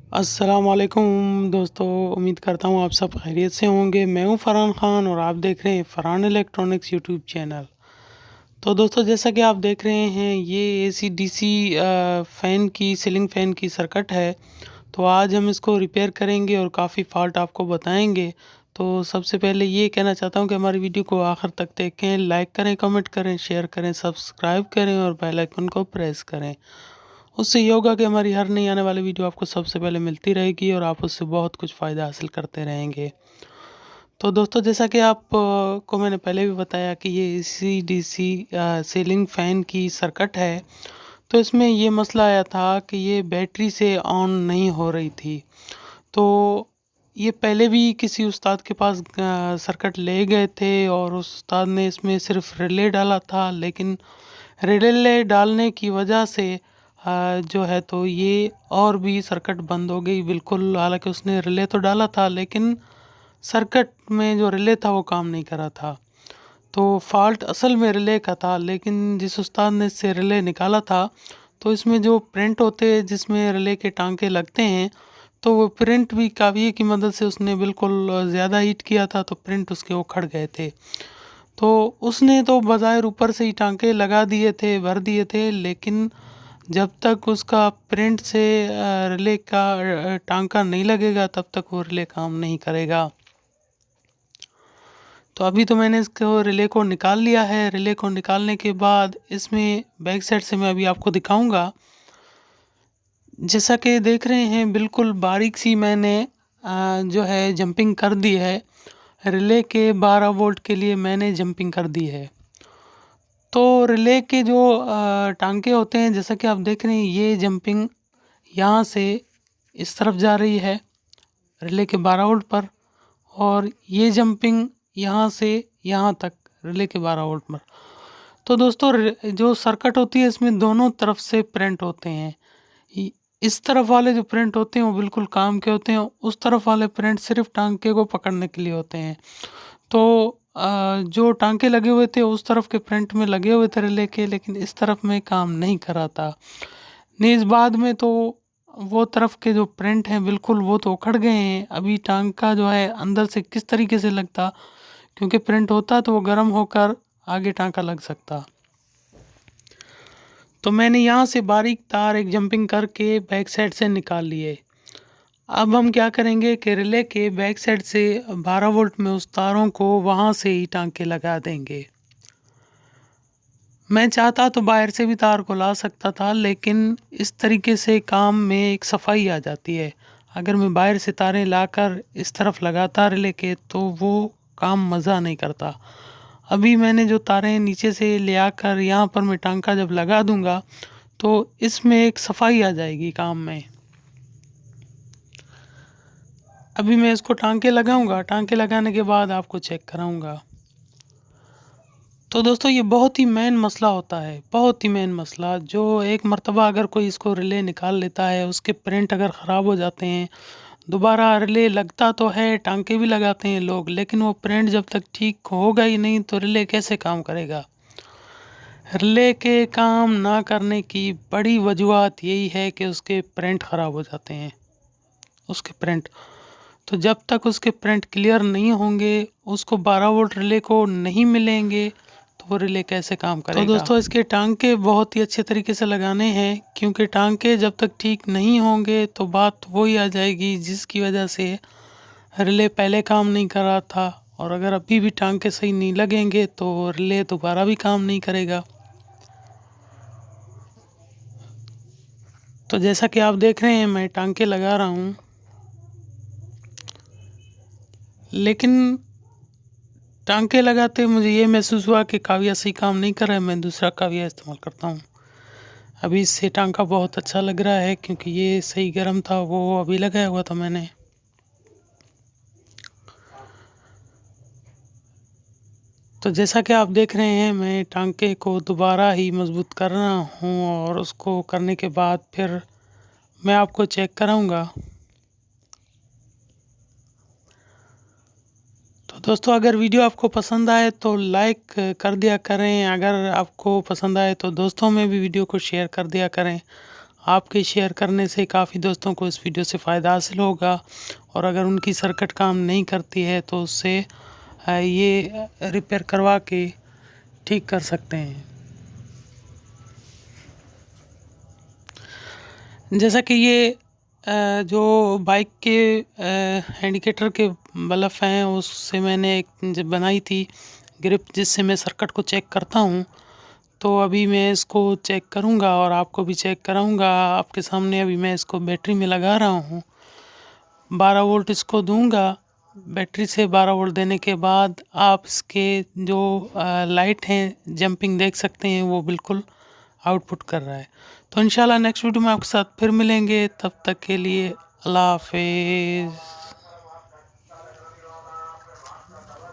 अस्सलामुअलैकुम दोस्तों, उम्मीद करता हूँ आप सब खैरियत से होंगे। मैं हूँ फ़रहान ख़ान और आप देख रहे हैं फ़रहान इलेक्ट्रॉनिक्स यूट्यूब चैनल। तो दोस्तों, जैसा कि आप देख रहे हैं, ये एसी डीसी फ़ैन की सीलिंग फ़ैन की सर्किट है। तो आज हम इसको रिपेयर करेंगे और काफ़ी फ़ॉल्ट आपको बताएंगे। तो सबसे पहले ये कहना चाहता हूँ कि हमारी वीडियो को आखिर तक देखें, लाइक करें, कमेंट करें, शेयर करें, सब्सक्राइब करें और बेल आइकन को प्रेस करें। उससे ये होगा कि हमारी हर नई आने वाली वीडियो आपको सबसे पहले मिलती रहेगी और आप उससे बहुत कुछ फ़ायदा हासिल करते रहेंगे। तो दोस्तों, जैसा कि आप को मैंने पहले भी बताया कि ये एसी डीसी सीलिंग फ़ैन की सर्किट है। तो इसमें ये मसला आया था कि ये बैटरी से ऑन नहीं हो रही थी। तो ये पहले भी किसी उस्ताद के पास सर्किट ले गए थे और उस उस्ताद ने इसमें सिर्फ रिले डाला था, लेकिन रिले डालने की वजह से जो है तो ये और भी सर्किट बंद हो गई बिल्कुल। हालांकि उसने रिले तो डाला था, लेकिन सर्किट में जो रिले था वो काम नहीं कर रहा था। तो फॉल्ट असल में रिले का था, लेकिन जिस उस्ताद ने इससे रिले निकाला था, तो इसमें जो प्रिंट होते हैं जिसमें रिले के टांके लगते हैं, तो वो प्रिंट भी काविये की मदद से उसने बिल्कुल ज़्यादा हीट किया था, तो प्रिंट उसके उखड़ गए थे। तो उसने तो बज़ाहिर ऊपर से ही टांके लगा दिए थे, भर दिए थे, लेकिन जब तक उसका प्रिंट से रिले का टांका नहीं लगेगा तब तक वो रिले काम नहीं करेगा। तो अभी तो मैंने इसको रिले को निकाल लिया है। रिले को निकालने के बाद इसमें बैक साइड से मैं अभी आपको दिखाऊंगा। जैसा कि देख रहे हैं, बिल्कुल बारीक सी मैंने जो है जंपिंग कर दी है। रिले के 12 वोल्ट के लिए मैंने जंपिंग कर दी है। तो रिले के जो टांके होते हैं, जैसा कि आप देख रहे हैं, ये जंपिंग यहाँ से इस तरफ जा रही है रिले के 12 वोल्ट पर, और ये जंपिंग यहाँ से यहाँ तक रिले के 12 वोल्ट पर। तो दोस्तों, जो सर्किट होती है इसमें दोनों तरफ से प्रिंट होते हैं। इस तरफ वाले जो प्रिंट होते हैं वो बिल्कुल काम के होते हैं, उस तरफ वाले प्रिंट सिर्फ टांके को पकड़ने के लिए होते हैं। तो जो टांके लगे हुए थे उस तरफ के प्रिंट में लगे हुए थे रिले के, लेकिन इस तरफ में काम नहीं कर रहा था। नीज बाद में तो वो तरफ के जो प्रिंट हैं बिल्कुल वो तो उखड़ गए हैं। अभी टांका जो है अंदर से किस तरीके से लगता, क्योंकि प्रिंट होता तो वो गर्म होकर आगे टांका लग सकता। तो मैंने यहाँ से बारीक तार एक जंपिंग करके बैक साइड से निकाल लिए। अब हम क्या करेंगे कि रिले के बैक साइड से 12 वोल्ट में उस तारों को वहाँ से ही टांके लगा देंगे। मैं चाहता तो बाहर से भी तार को ला सकता था, लेकिन इस तरीके से काम में एक सफाई आ जाती है। अगर मैं बाहर से तारें लाकर इस तरफ लगाता रिले के तो वो काम मज़ा नहीं करता। अभी मैंने जो तारें नीचे से ले आकर यहाँ पर मैं टांका जब लगा दूंगा तो इसमें एक सफाई आ जाएगी काम में। अभी मैं इसको टांके लगाऊंगा, टांके लगाने के बाद आपको चेक कराऊंगा। तो दोस्तों, ये बहुत ही मेन मसला होता है, बहुत ही मेन मसला। जो एक मर्तबा अगर कोई इसको रिले निकाल लेता है, उसके प्रिंट अगर ख़राब हो जाते हैं, दोबारा रिले लगता तो है, टांके भी लगाते हैं लोग, लेकिन वो प्रिंट जब तक ठीक होगा ही नहीं तो रिले कैसे काम करेगा। रिले के काम ना करने की बड़ी वजूहत यही है कि उसके प्रिंट ख़राब हो जाते हैं। उसके प्रिंट, तो जब तक उसके प्रिंट क्लियर नहीं होंगे, उसको 12 वोल्ट रिले को नहीं मिलेंगे, तो वो रिले कैसे काम करेगा। तो दोस्तों, इसके टांके बहुत ही अच्छे तरीके से लगाने हैं, क्योंकि टांके जब तक ठीक नहीं होंगे तो बात वही आ जाएगी जिसकी वजह से रिले पहले काम नहीं कर रहा था, और अगर अभी भी टांके सही नहीं लगेंगे तो रिले दोबारा भी काम नहीं करेगा। तो जैसा कि आप देख रहे हैं, मैं टांके लगा रहा हूँ, लेकिन टांके लगाते मुझे ये महसूस हुआ कि काविया सही काम नहीं कर रहा है। मैं दूसरा काविया इस्तेमाल करता हूँ। अभी इससे टांका बहुत अच्छा लग रहा है, क्योंकि ये सही गर्म था, वो अभी लगाया हुआ था मैंने। तो जैसा कि आप देख रहे हैं, मैं टांके को दोबारा ही मजबूत कर रहा हूँ, और उसको करने के बाद फिर मैं आपको चेक कराऊंगा। तो दोस्तों, अगर वीडियो आपको पसंद आए तो लाइक कर दिया करें। अगर आपको पसंद आए तो दोस्तों में भी वीडियो को शेयर कर दिया करें। आपके शेयर करने से काफ़ी दोस्तों को इस वीडियो से फ़ायदा हासिल होगा। और अगर उनकी सर्किट काम नहीं करती है तो उससे ये रिपेयर करवा के ठीक कर सकते हैं। जैसा कि ये जो बाइक के इंडिकेटर के बल्ब हैं उससे मैंने एक जब बनाई थी ग्रिप जिससे मैं सर्किट को चेक करता हूँ। तो अभी मैं इसको चेक करूँगा और आपको भी चेक कराऊँगा आपके सामने। अभी मैं इसको बैटरी में लगा रहा हूँ, 12 वोल्ट इसको दूंगा। बैटरी से 12 वोल्ट देने के बाद आप इसके जो लाइट हैं जंपिंग देख सकते हैं, वो बिल्कुल आउटपुट कर रहा है। तो इंशाल्लाह नेक्स्ट वीडियो में आपके साथ फिर मिलेंगे, तब तक के लिए अल्लाह हाफिज़।